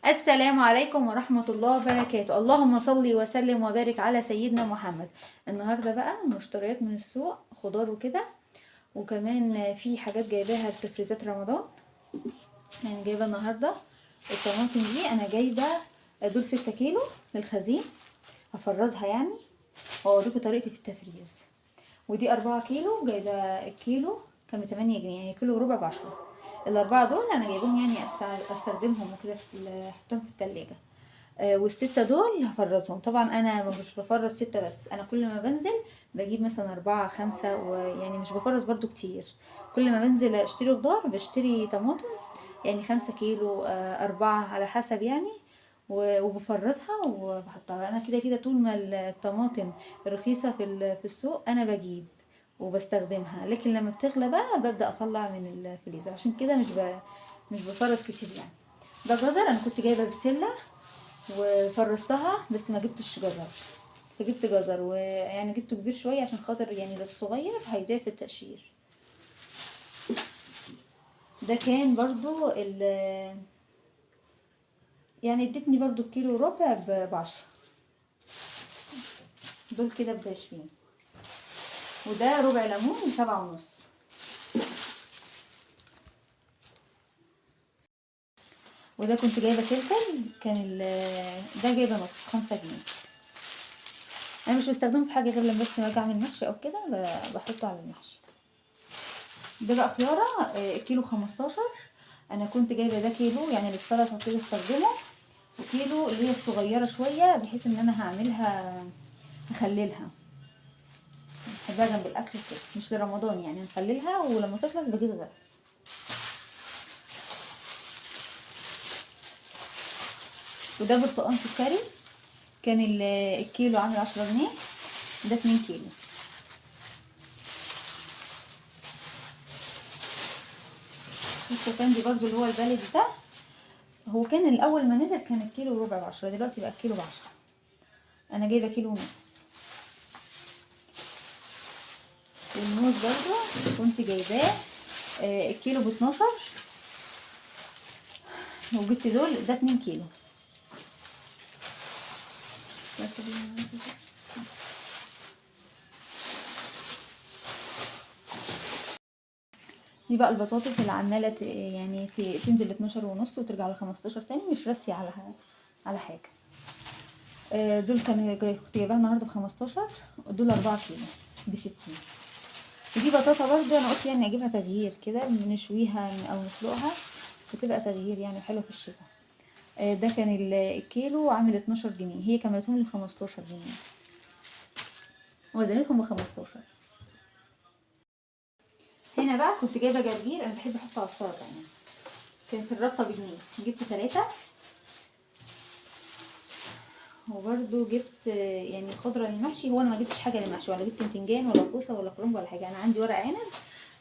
السلام عليكم ورحمة الله وبركاته. اللهم صل وسلم وبارك على سيدنا محمد. النهاردة بقى مشتريات من السوق، خضار وكده، وكمان في حاجات جايباها لتفريزات رمضان. يعني جايبة النهاردة الطماطم دي، انا جايبة دول 6 كيلو للخزين، هفرزها يعني واوريكم طريقتي في التفريز. ودي 4 كيلو، جايبة الكيلو كان ب8 جنيه، يعني كيلو وربع ب10. الأربعة دول أنا جايبهم يعني أستخدمهم وكده، أحطهم في التلاجة. والستة دول هفرزهم. طبعا أنا مش بفرز 6 بس، أنا كل ما بنزل بجيب مثلا 4 5، ويعني مش بفرز برضو كتير. كل ما بنزل أشتري خضار بشتري طماطم، يعني 5 كيلو 4 على حسب يعني. وبفرزها وبحطها. أنا كده كده طول ما الطماطم رخيصة في السوق أنا بجيب وبستخدمها، لكن لما بتغلى بقى ببدأ أطلع من الفريزر، عشان كده مش بفرز كتير يعني. ده جزر، أنا كنت جايبة بسلة وفرستها بس ما جبتش جزر، فجبت جزر، ويعني جبته كبير شوية عشان خاطر يعني لو صغير هيضيع في التقشير. ده كان برضو يعني ادتني برضو الكيلو ربع ب10. دول كده ب20. وده ربع ليمون ب7.5. وده كنت جايبة فلفل، كان ده جايبة نص 5 جنيه. انا مش بستخدمه في حاجة غير لما بس باجي اعمل محشي او كده بحطه على المحشي. ده بقى خيارة، الكيلو 15. انا كنت جايبة ده كيلو يعني للسلطة كده استخدمه، وكيلو اللي هي الصغيرة شوية بحيث ان انا هعملها، هخللها، بحبها جنب الاكل كده، مش لرمضان يعني، نخللها ولما تخلص بجيب غيرها. وده برتقان سكري، كان الكيلو عامل 10 جنيه. ده 2 كيلو. الشوفان دي برضو اللي هو البلدي ده، هو كان الاول ما نزل كان الكيلو وربع ب10، دلوقتي بقى الكيلو ب10. انا جايبه كيلو ونص. والموز برضو كنت جايباه الكيلو ب12، وجبت دول، ده 2 كيلو. دي بقى البطاطس اللي عماله يعني تنزل 12 ونص وترجع ل15 تاني، مش راسية على حاجه. دول كنت جايباها النهارده ب15. دول 4 كيلو ب60. ودي بطاطا برضو انا قلت يعني اجيبها تغيير كده، نشويها او نسلقها، بتبقى تغيير يعني حلو في الشتاء. ده كان الكيلو عامل 12 جنيه، هي كملتهم لي 15 جنيه، وزنتهم ب15. هنا بقى كنت جايبه جرجير، انا بحب احطه على السلطه يعني، كانت الربطه بجنيه، جبت 3. وبرده جبت يعني خضره للمحشي. هو انا ما جبتش حاجه للمحشي، ولا جبت بتنجان ولا كوسه ولا كرنب ولا حاجه. انا عندي ورق عنب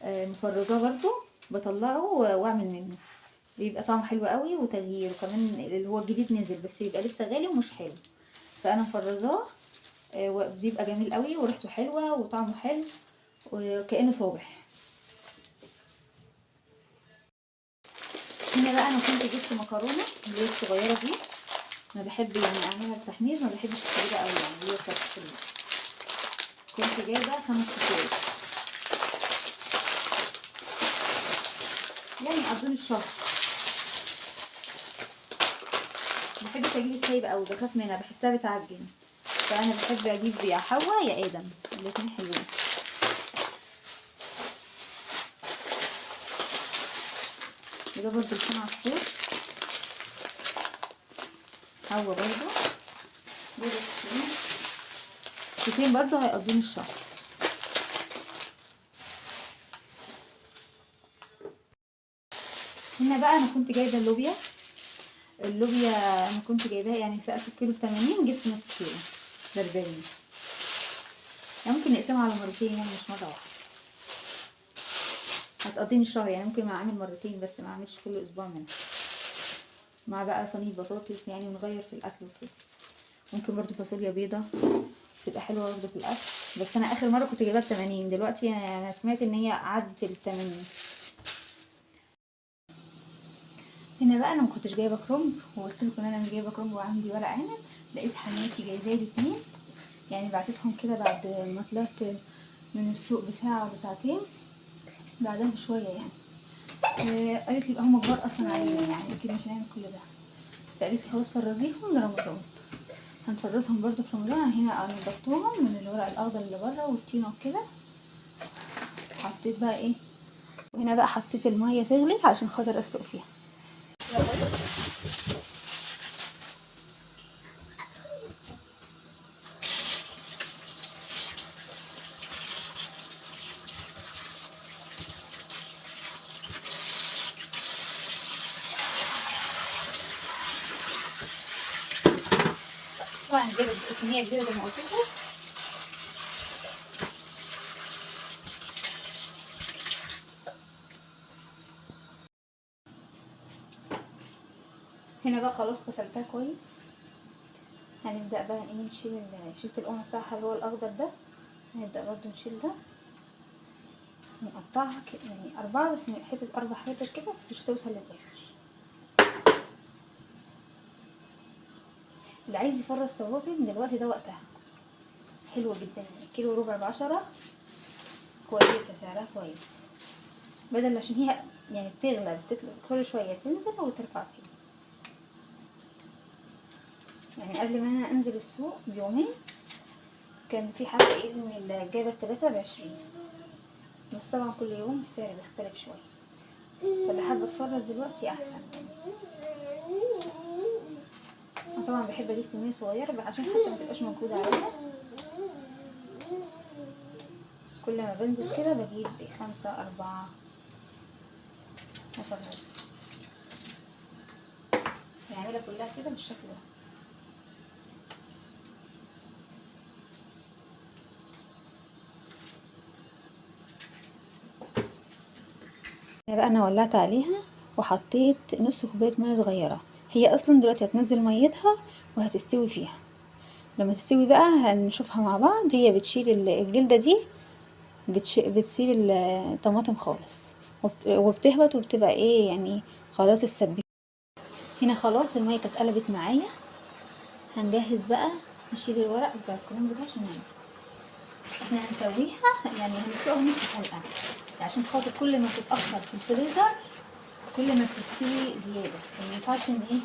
مفرزاه برده، بطلعه واعمل منه، بيبقى طعمه حلو قوي وتغيير. وكمان اللي هو الجديد نزل بس بيبقى لسه غالي ومش حلو، فانا مفرزاه وبيبقى جميل قوي وريحته حلوه وطعمه حلو وكأنه صابح. هنا بقى انا كنت جبت مكرونه اللي هي الصغيره دي، انا بحب يعني اعملها بتحمير، ما بحبش الكبيره قوي يعني، اللي هي بتاعت الفريزر. كنت جايبه 5 كيلو، يعني قضوني الشهر. ما بحبش اجيب السايبه قوي، بخاف منها، بحسها بتعجن، فانا بحب اجيب يا حوا يا ادم، الاتنين حلوين. وده برضه لسان عصفور، حوا برضه، دول كيسين برضه هيقضوني الشهر. هنا بقى انا كنت جايبه اللوبيا انا كنت جايباها يعني سقف الكيلو ب80، جبت نص كيلو ب40. يعني ممكن نقسمها على مرتين يعني مش مره واحده، هتقضيني الشهر يعني. ممكن اعمل مرتين بس، ما اعملش كل اسبوع منها، مع بقى صينيه بطاطس يعني، ونغير في الاكل وكده. ممكن برضو فاصوليا بيضه تبقى حلوه برضو في الاكل. بس انا اخر مره كنت جايباها ب80، دلوقتي انا سمعت ان هي عدت ال80. هنا بقى انا ما كنتش جايبه كرنب، وقلت لكم ان انا مش جايبه كرنب وعندي ورق عنب. لقيت حماتي جايبالي 2، يعني بعتتهم كده بعد ما طلعت من السوق بساعه ولا ساعتين، بعدها بشويه يعني. قالت لي بقى هما كبار اصلا علينا، يعني اكيد مش هنعمل كل ده، فقالت لي خلاص فرزيهم لرمضان، هنفرزهم برضو في رمضان. أنا هنا نضفتهم من الورق الاخضر اللي بره والطينه وكده. حطيت بقى ايه، وهنا بقى حطيت الميه تغلي عشان خاطر اسلق فيها. طبعا كده كميه كبيره زي ما قلت لكم. هنا بقى خلاص غسلتها كويس. هنبدأ بقى ايه نشيل شلت القمع بتاعها اللي هو الاخضر ده. هنبدأ برضو نشيل ده، نقطعها يعني 4 بس، حتة 4 حتت كده بس مش هتوصل للآخر. اللي عايز يفرز طماطم دلوقتي ده وقتها، حلوة جدا يعني. كيلو ربع ب10، كويسة سعرها كويس، بدل عشان هي يعني بتغلى كل شوية تنزل وترفع تاني. يعني قبل ما انا انزل السوق بيومين كان في حد قايل ان الجايبة ال3 ب20، بس طبعا كل يوم السعر بيختلف شوية، فاللي حابة اتفرز دلوقتي احسن يعني. انا طبعا بحب اجيب كمية صغيرة عشان حتى ما تبقاش موجودة عليها. كل ما بنزل كده بجيب 5 4 افرز، هنعملها كلها كده بالشكل ده. بقى انا ولعت عليها وحطيت نص كوبايه ميه صغيره. هي اصلا دلوقتي هتنزل ميتها وهتستوي فيها. لما تستوي بقى هنشوفها مع بعض. هي بتشيل الجلده دي، بتسيب الطماطم خالص، وبتهبط وبتبقى ايه يعني خلاص السبيك. هنا خلاص الميه كانت قلبت معايا. هنجهز بقى نشيل الورق بتاع الكرنب ده عشان نعمل. احنا هنسويها يعني هنسلقها نص سلقه، عشان خاطر كل ما تتاخر في الفريزر كل ما بتستوي زياده. ما ينفعش ان ايه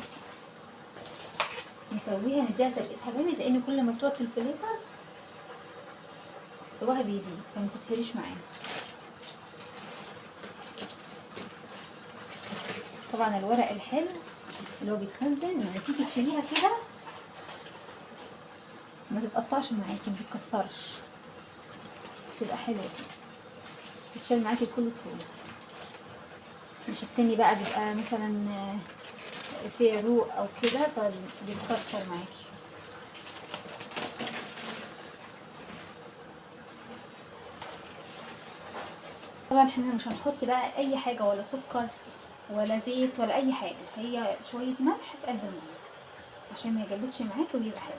نسويها نديها سلقتها جامد، لان كل ما بتقعد في الفريزر سواها بيزيد فما تتهريش معانا. طبعا الورق الحلو اللي هو بيتخزن لما تيجي تشيليها كده ما تتقطعش معاكي، ما تتكسرش، تبقى حلوه كده، تتشال معاكي بكل سهوله. مش التاني بقى بيبقى مثلا في عروق او كده فبيتكسر معاكي. طبعا احنا مش هنحط بقى اي حاجه ولا سكر ولا زيت ولا اي حاجه، هي شويه ملح في قلب الميه عشان ما يجلدش معاكي ويبقى حلو.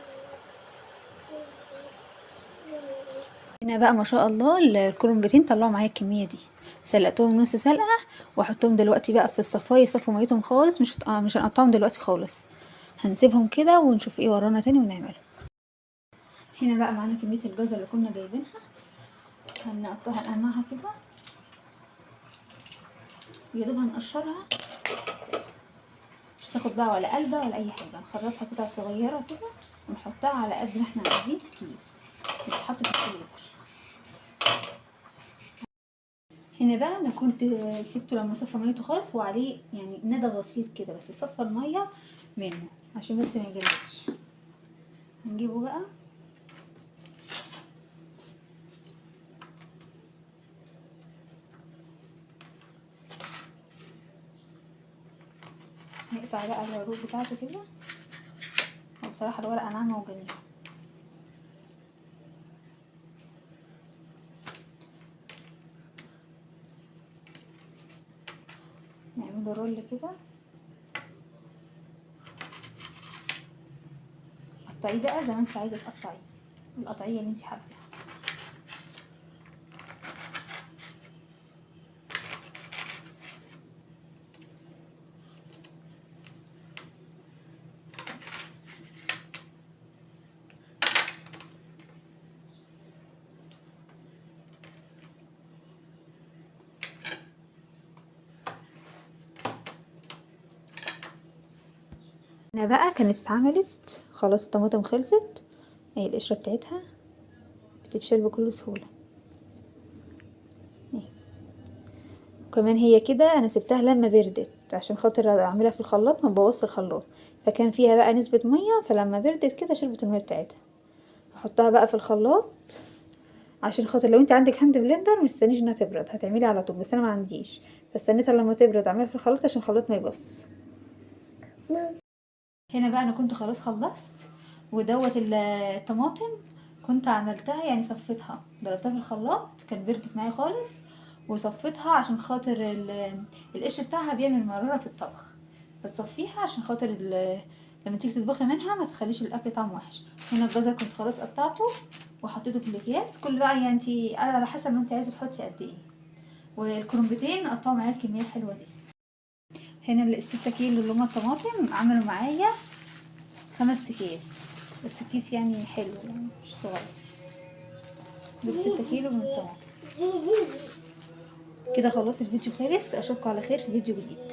هنا بقى ما شاء الله الكرنبتين طلعوا معايا الكميه دي. سلقتهم نص سلقه واحطهم دلوقتي بقى في الصفايه يصفوا ميتهم خالص. مش هنقطعهم دلوقتي خالص، هنسيبهم كده ونشوف ايه ورانا تاني ونعمله. هنا بقى معانا كميه الجزر اللي كنا جايبينها، هنقطعها كده يا دوب هنقشرها، مش هتاخد بقى ولا قلبه ولا اي حاجه. نخرطها قطع صغيره كده ونحطها على قد ما احنا عايزين في كيس تتحط في الفريزر. هنا بقى انا كنت سبته لما صفى ميته خالص، وعليه يعني ندى بسيط كده بس صفى الميه منه عشان بس ما يجلدش. هنجيبه بقى نقطع بقى العروق بتاعته كده. وبصراحه الورقه ناعمه وجميله. نعمله رول كده، قطعيه بقى زي ما انت عايزه تقطعيه، القطعيه اللي انت حاباها. هنا بقى كانت اتعملت خلاص، الطماطم خلصت، اهي القشرة بتاعتها بتتشال بكل سهولة اهي. وكمان هي كده انا سبتها لما بردت عشان خاطر اعملها في الخلاط ما بوظش الخلاط، فكان فيها بقى نسبة مية، فلما بردت كده شربت المية بتاعتها. احطها بقى في الخلاط عشان خاطر لو انت عندك هاند بلندر مستنيش انها تبرد هتعملي على طول، بس انا ما عنديش، فاستنيتها لما تبرد اعملها في الخلاط عشان الخلاط ما يبص. هنا بقى انا كنت خلاص خلصت، ودوت الطماطم كنت عملتها يعني صفيتها ضربتها في الخلاط، كانت بردت معايا خالص وصفيتها عشان خاطر القشر بتاعها بيعمل مرارة في الطبخ، فتصفيها عشان خاطر لما تيجي تطبخي منها ما تخليش الاكل طعم وحش. هنا الجزر كنت خلاص قطعته وحطيته في الاكياس، كل بقى يعني انتي على حسب ما انتي عايزه تحطي قد ايه. والكرنبتين قطعوا معايا الكميه الحلوه دي. هنا ال6 كيلو اللي هما الطماطم عملوا معايا 5 اكياس، بس الكيس يعني حلو يعني مش صغير. دول 6 كيلو من الطماطم. كده خلاص الفيديو خلص، اشوفكم على خير في فيديو جديد.